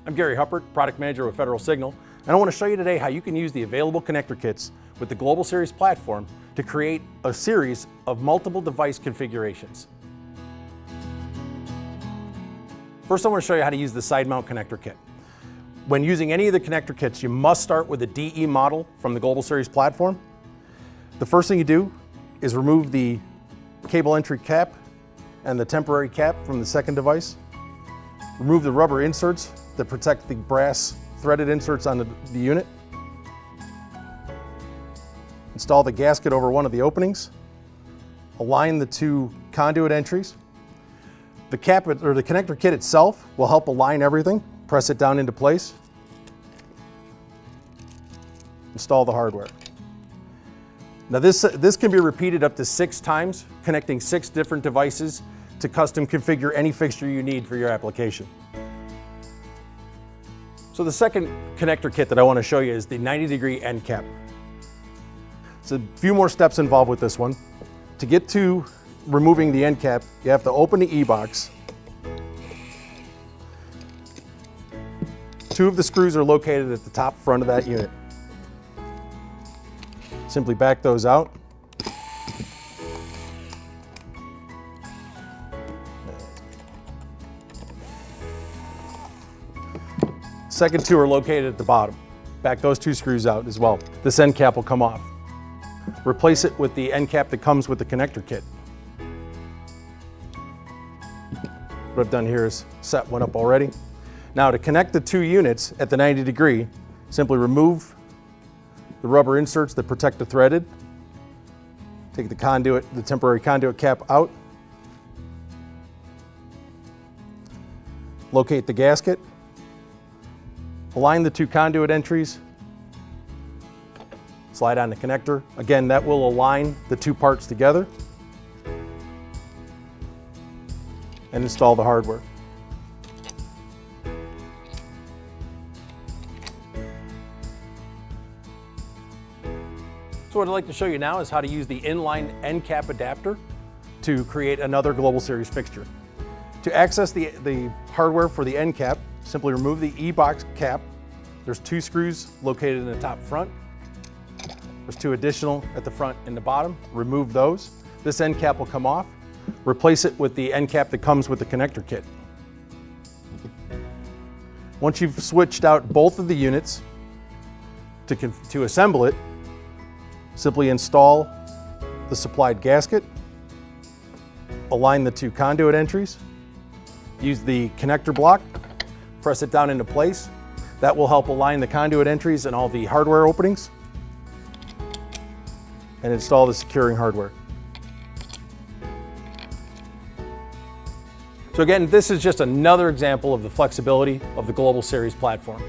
I'm Gary Huppert, Product Manager with Federal Signal, and I want to show you today how you can use the available connector kits with the Global Series platform to create a series of multiple device configurations. First, I want to show you how to use the side mount connector kit. When using any of the connector kits, you must start with a DE model from the Global Series platform. The first thing you do is remove the cable entry cap and the temporary cap from the second device. Remove the rubber inserts that protect the brass threaded inserts on the unit. Install the gasket over one of the openings. Align the two conduit entries. The cap or the connector kit itself will help align everything. Press it down into place. Install the hardware. Now this can be repeated up to 6 times, connecting 6 different devices to custom configure any fixture you need for your application. So the second connector kit that I want to show you is the 90-degree end cap. So a few more steps involved with this one. To get to removing the end cap, you have to open the E-box. 2 of the screws are located at the top front of that unit. Simply back those out. Second 2 are located at the bottom. Back those 2 screws out as well. This end cap will come off. Replace it with the end cap that comes with the connector kit. What I've done here is set one up already. Now to connect the 2 units at the 90 degree, simply remove the rubber inserts that protect the threaded. Take the temporary conduit cap out. Locate the gasket. Align the 2 conduit entries. Slide on the connector. Again, that will align the 2 parts together. And install the hardware. So what I'd like to show you now is how to use the inline end cap adapter to create another Global Series fixture. To access the hardware for the end cap, simply remove the E-box cap. There's 2 screws located in the top front. There's 2 additional at the front and the bottom. Remove those. This end cap will come off. Replace it with the end cap that comes with the connector kit. Once you've switched out both of the units, to assemble it, simply install the supplied gasket, align the 2 conduit entries, use the connector block, press it down into place. That will help align the conduit entries and all the hardware openings, and install the securing hardware. So again, this is just another example of the flexibility of the Global Series platform.